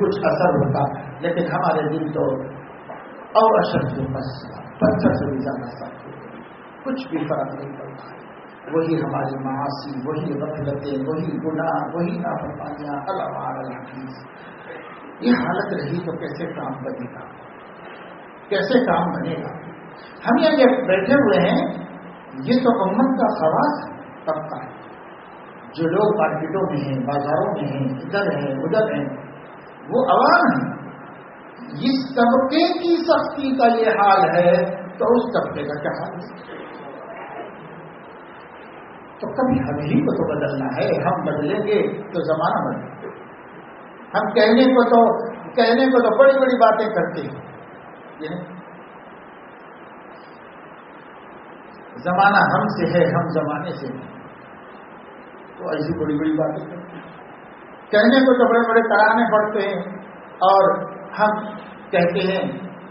کچھ اثر ہوتا، لیکن ہمارے دل تو اور اشد بس پتھر سے بھی زیادہ سخت ہوتے، کچھ بھی فرق نہیں پڑتا ہے۔ وہی ہماری معاصی، وہی غفلتیں، وہی گناہ، وہی نافرمانیاں، الامار الحفیظ۔ یہ حالت رہی تو کیسے کام بنے گا، کیسے کام بنے گا؟ ہم یہ بیٹھے ہوئے ہیں، یہ تو امت کا خواص طبقہ ہے، جو لوگ مارکیٹوں میں ہیں، بازاروں میں ہیں، ادھر ہیں ادھر ہیں، وہ عوام ہیں۔ اس طبقے کی سختی کا یہ حال ہے تو اس طبقے کا کیا حال ہے؟ تو کبھی ہم ہی کو تو بدلنا ہے، ہم بدلیں گے تو زمانہ بدلے گا۔ ہم کہنے کو تو بڑی بڑی باتیں کرتے ہیں، زمانہ ہم سے ہے، ہم زمانے سے ہیں، تو ایسی بڑی بڑی باتیں کرتے ہیں۔ کہنے کو تو بڑے بڑے ترانے پڑتے ہیں، اور ہم کہتے ہیں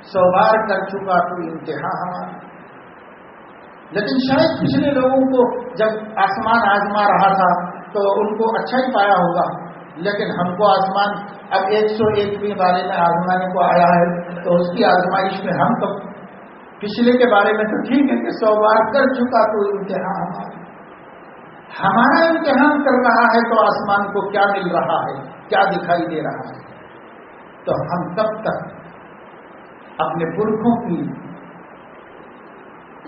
100 بار کر چکا تو انتہا ہمارا۔ لیکن شاید پچھلے لوگوں کو جب آسمان آزما رہا تھا تو ان کو اچھا ہی پایا ہوگا، لیکن ہم کو آسمان اب 101ویں بارے میں آزمانے کو آیا ہے، تو اس کی آزمائش میں ہم تو پچھلے کے بارے میں تو ٹھیک ہے کہ 100 بار کر چکا تو امتحان ہمارا امتحان کر رہا ہے، تو آسمان کو کیا مل رہا ہے، کیا دکھائی دے رہا ہے؟ تو ہم کب تک اپنے پرکھوں کی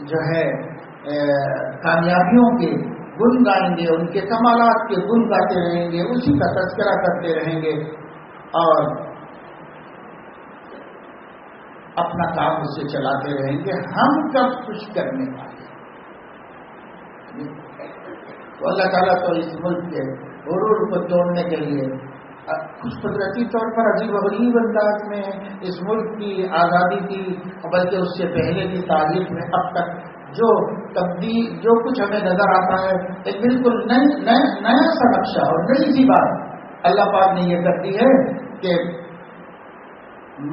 جو ہے کامیابیوں کے گن گائیں گے، ان کے کمالات کے گن گاتے رہیں گے، اسی کا تذکرہ کرتے رہیں گے، اور اپنا کام اسے چلاتے رہیں گے؟ ہم کب کچھ کرنے والے؟ تو اللہ تعالیٰ تو اس ملک کے غرور کو توڑنے کے لیے کچھ قدرتی طور پر عجیب و غریب انداز میں اس ملک کی آزادی کی، بلکہ اس سے پہلے کی تاریخ میں اب تک جو تبدیل، جو کچھ ہمیں نظر آتا ہے، ایک بالکل نیا سا نقشہ اور نئی سی بات اللہ پاک نے یہ کر دی ہے کہ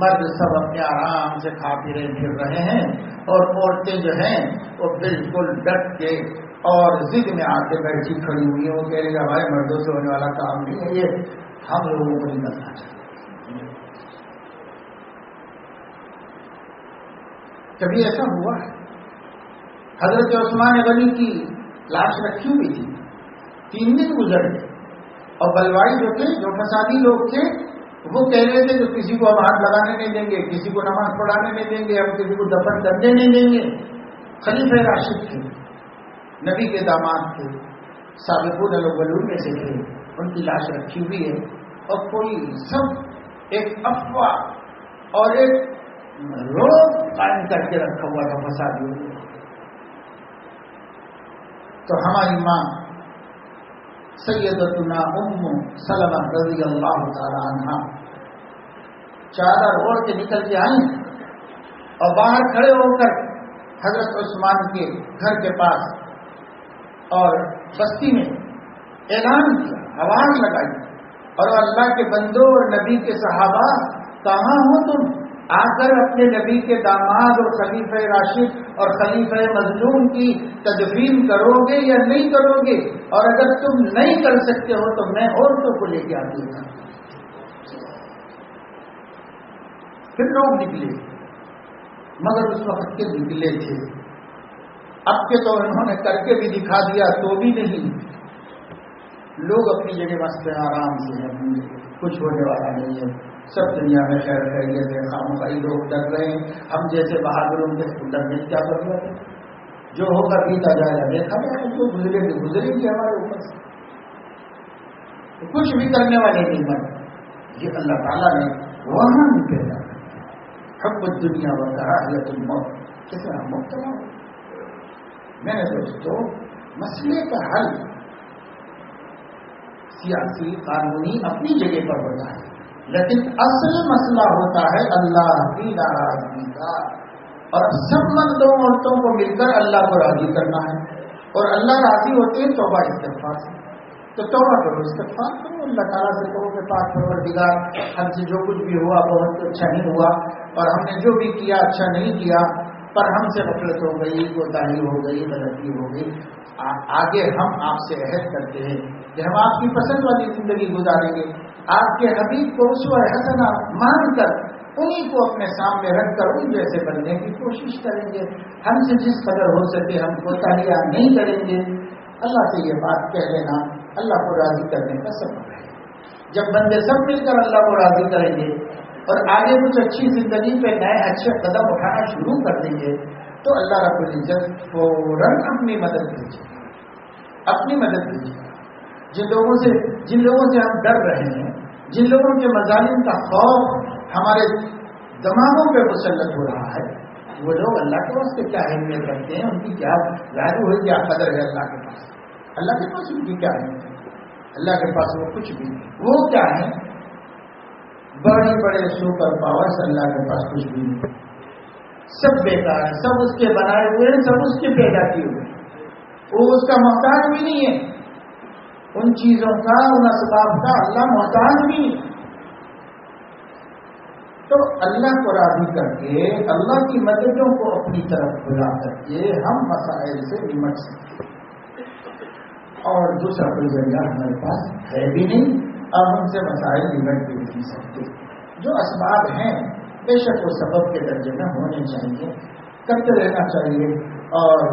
مرد سب اپنے آرام سے کھا پھر رہے ہیں، اور عورتیں جو ہیں وہ بالکل ڈٹ کے اور ضد میں آ کے بیٹھی کھڑی ہوئی ہیں۔ وہ کہہ رہے گا بھائی مردوں سے ہونے والا کام نہیں ہے، یہ ہم لوگوں کو نہیں کرنا چاہیے۔ کبھی ایسا ہوا ہے؟ حضرت عثمان غنی کی لاش رکھی ہوئی تھی، 3 دن گزر گئے، اور بلوائی جو تھے، جو فسادی لوگ تھے، وہ کہہ رہے تھے کہ کسی کو ہم ہاتھ لگانے نہیں دیں گے، کسی کو نماز پڑھانے نہیں دیں گے، ہم کسی کو دفن کرنے نہیں دیں گے۔ خلیفہ راشد تھے، نبی کے داماد تھے، سابقون الاولون میں سے تھے، ان کی لاش رکھی ہوئی ہے، اور کوئی سب ایک افواہ اور ایک روب قائم کر کے رکھا ہوا تھا فسادیوں کو۔ تو ہماری ماں سیدتنا ام سلمہ رضی اللہ تعالی عنہا چادر اوڑھ کے نکل کے آئیں، اور باہر کھڑے ہو کر حضرت عثمان کے گھر کے پاس اور بستی میں اعلان کیا، آواز لگائی، اور اللہ کے بندوں اور نبی کے صحابہ کہاں ہو تم؟ آ کر اپنے نبی کے داماد اور خلیفہ راشد اور خلیفہ مظلوم کی تدفین کرو گے یا نہیں کرو گے؟ اور اگر تم نہیں کر سکتے ہو تو میں عورتوں کو لے کے آتی ہوں۔ پھر لوگ نکلے، مگر اس وقت کے نکلے تھے، اب کے تو انہوں نے کر کے بھی دکھا دیا تو بھی نہیں۔ لوگ اپنی جگہ مست آرام سے ہیں، کچھ ہونے والا نہیں ہے، سب دنیا میں خیر خیریت ہے، خامخواہی لوگ ڈر رہے ہیں، ہم جیسے بہادروں کے ڈرنے کی کیا ضرورت ہے؟ جو ہوگا بیتا جائے گا، دیکھا جائے گا، جو گزرے گی ہمارے اوپر سے، تو کچھ بھی کرنے والے نہیں بنے۔ یہ اللہ تعالیٰ نے وہاں بھی پیدا کر حب الدنیا و کراہیت الموت، کتنا مبتلا ہو۔ میں نے دوستو مسئلے کا حل سیاسی قانونی اپنی جگہ پر ہوتا ہے، لیکن اصل مسئلہ ہوتا ہے اللہ کی ناراضگی کا، اور سب مردوں عورتوں کو مل کر اللہ کو راضی کرنا ہے، اور اللہ راضی ہوتے ہیں توبہ استغفار سے۔ تو توبہ کرو، استغفار کرو، اللہ تعالیٰ سے کہو کہ پاک پروردگار ہم سے جو کچھ بھی ہوا بہت اچھا نہیں ہوا، اور ہم نے جو بھی کیا اچھا نہیں کیا، پر ہم سے غفلت ہو گئی، کوتاہی ہو گئی، غلطی ہو گئی، آگے ہم آپ سے عہد کرتے ہیں کہ ہم آپ کی پسند والی زندگی گزاریں گے، آپ کے حبیب کو اسوہ حسنہ مان کر انہیں کو اپنے سامنے رکھ کر ان جیسے بننے کی کوشش کریں گے، ہم سے جس قدر ہو سکے ہم کوتاہیاں نہیں کریں گے۔ اللہ سے یہ بات کہہ لینا اللہ کو راضی کرنے کا سبب ہے۔ جب بندے سب مل کر اللہ کو راضی کریں گے اور آگے کچھ اچھی زندگی پہ نئے اچھے قدم اٹھانا شروع کر دیں گے تو اللہ رب العزت فوراً اپنی مدد بھیجے گا، اپنی مدد بھیجے گا۔ جن لوگوں سے ہم ڈر رہے ہیں، جن لوگوں کے مظالم کا خوف ہمارے دماغوں پہ مسلط ہو رہا ہے، وہ لوگ اللہ کے واسطے کیا اہمیت رکھتے ہیں، ان کی کیا ویلیو ہے، کیا قدر ہے اللہ کے پاس؟ اللہ کے پاس ان کی کیا اہمیت ہے؟ اللہ کے پاس وہ کچھ بھی نہیں۔ وہ کیا ہے؟ بڑے بڑے سپر پاورز اللہ کے پاس کچھ بھی نہیں، سب بیکار ہیں، سب اس کے بنائے ہوئے ہیں، سب اس کے پیدا کیے ہوئے ہیں، وہ اس کا محتاج بھی نہیں ہے، ان چیزوں کا، ان اسباب کا اللہ محتاج بھی نہیں۔ تو اللہ کو راضی کر کے، اللہ کی مددوں کو اپنی طرف بلا کر کے ہم مسائل سے نمٹ سکتے ہیں، اور دوسرا کوئی ذریعہ ہمارے پاس ہے بھی نہیں، اور ہم سے مسائل نمٹ بھی نہیں سکتے۔ جو اسباب ہیں بے شک وہ سبب کے درجے میں ہونے چاہیے، کرتے رہنا چاہیے، اور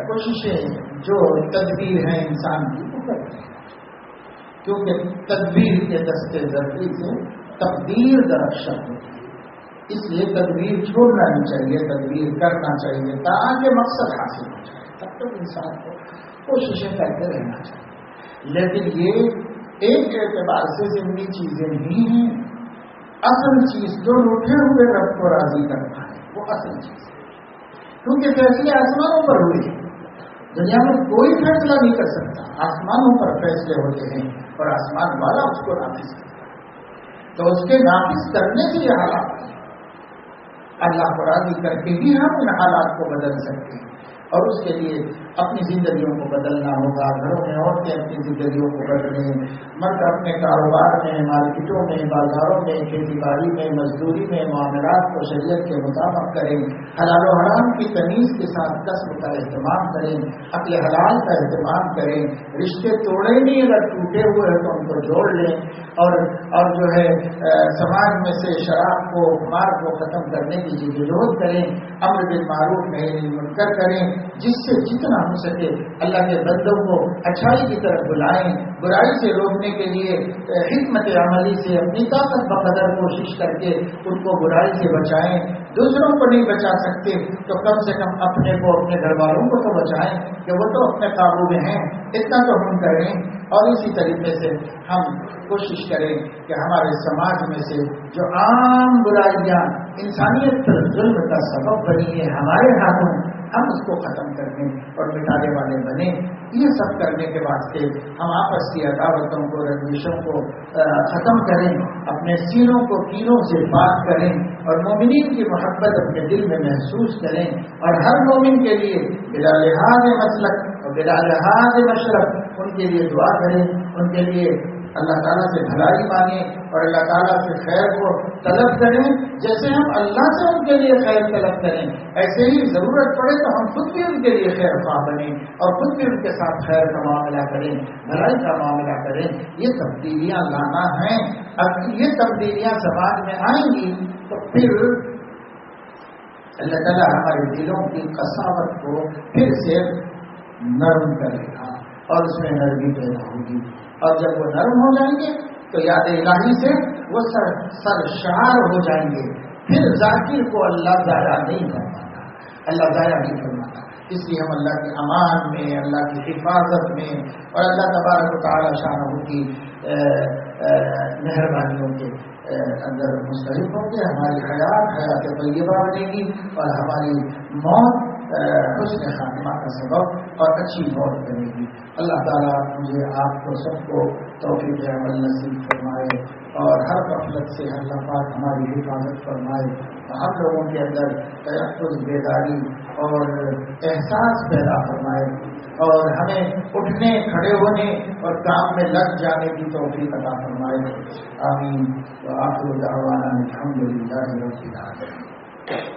کوششیں جو تدبیر ہیں انسان کی وہ کرتے ہیں، کیونکہ تدبیر کے دستے ضروری سے تقدیر درخشت ہوتی ہے، اس لیے تدبیر چھوڑنا نہیں چاہیے، تدبیر کرنا چاہیے تاکہ مقصد حاصل ہو جائے۔ تب تک انسان کو کوششیں کرتے رہنا چاہیے، لیکن یہ ایک اعتبار سے ضمنی چیزیں نہیں ہیں، اصل چیز جو اٹھے ہوئے رب کو راضی کرنا ہے وہ اصل چیز ہے، کیونکہ فیصلے آسمانوں پر ہوئے ہیں، دنیا میں کوئی فیصلہ نہیں کر سکتا، آسمانوں پر فیصلے ہوتے ہیں اور آسمان والا اس کو نافذ کرتا ہے، تو اس کے نافذ کرنے سے یہ حالات ہیں، اللہ کو راضی کر کے بھی ہم ان حالات کو بدل سکتے ہیں، اور اس کے لیے اپنی زندگیوں کو بدلنا ہوگا، گھروں میں عورتیں اپنی زندگیوں کو بدلیں، مرد اپنے کاروبار میں، مارکیٹوں میں، بازاروں میں، کھیتی باڑی میں، مزدوری میں معاملات کو شریعت کے مطابق کریں، حلال و حرام کی تمیز کے ساتھ کسب کا اہتمام کریں، عقل حلال کا اہتمام کریں، رشتے توڑے نہیں، اگر ٹوٹے ہوئے ہیں تو ان کو جوڑ لیں، اور جو ہے سماج میں سے شراب کو، خمار کو ختم کرنے کی جدوجہد کریں، امر بالمعروف نہی عن المنکر کریں، جس سے جتنا ہو سکے اللہ کے بندوں کو اچھائی کی طرف بلائیں، برائی سے روکنے کے لیے حکمت عملی سے اپنی طاقت بقدر کوشش کر کے ان کو برائی سے بچائیں، دوسروں کو نہیں بچا سکتے تو کم سے کم اپنے کو، اپنے گھر والوں کو تو بچائیں کہ وہ تو اپنے قابو میں ہیں، اتنا تو ہم کریں۔ اور اسی طریقے سے ہم کوشش کریں کہ ہمارے سماج میں سے جو عام برائیاں انسانیت پر ظلم کا سبب بنی ہے ہمارے ہاتھوں، ہم اس کو ختم کرنے اور مٹانے والے بنے۔ یہ سب کرنے کے واسطے ہم آپس کی عداوتوں کو، رنجشوں کو ختم کریں، اپنے سینوں کو کینوں سے پاک کریں، اور مومنین کی محبت اپنے دل میں محسوس کریں، اور ہر مومن کے لیے بلا لحاظ مسلک اور بلا لحاظ مشرق ان کے لیے دعا کریں، ان کے لیے اللہ تعالیٰ سے بھلائی مانگیں اور اللہ تعالیٰ سے خیر کو طلب کریں، جیسے ہم اللہ سے ان کے لیے خیر طلب کریں، ایسے ہی ضرورت پڑے تو ہم خود بھی ان کے لیے خیر خواہ بنیں اور خود بھی ان کے ساتھ خیر کا معاملہ کریں، بھلائی کا معاملہ کریں۔ یہ تبدیلیاں لانا ہیں، اگر یہ تبدیلیاں سماج میں آئیں گی تو پھر اللہ تعالیٰ ہمارے دلوں کی قساوت کو پھر سے نرم کرے گا اور اس میں نرمی پیدا ہوگی، اور جب وہ نرم ہو جائیں گے تو یاد الہی سے وہ سرشار ہو جائیں گے، پھر ذاکر کو اللہ ضائع نہیں فرماتا، اللہ ضائع نہیں فرماتا۔ اس لیے ہم اللہ کے امان میں، اللہ کی حفاظت میں اور اللہ تبارک و تعالی شانہ کی مہربانیوں کے اندر مستحق ہوں گے، ہماری حیات طیبہ بنے گی اور ہماری موت حسن خاتمہ کا سبب اور اچھی موت بنے گی۔ اللہ تعالیٰ مجھے آپ کو سب کو توفیق عمل نصیب فرمائے اور ہر غفلت سے اللہ پاک ہماری حفاظت فرمائے، ہم لوگوں کے اندر تیقظ، بیداری اور احساس پیدا فرمائے، اور ہمیں اٹھنے، کھڑے ہونے اور کام میں لگ جانے کی توفیق عطا فرمائے۔ آمین۔ وآخر دعوانا الحمد للہ رب العالمین۔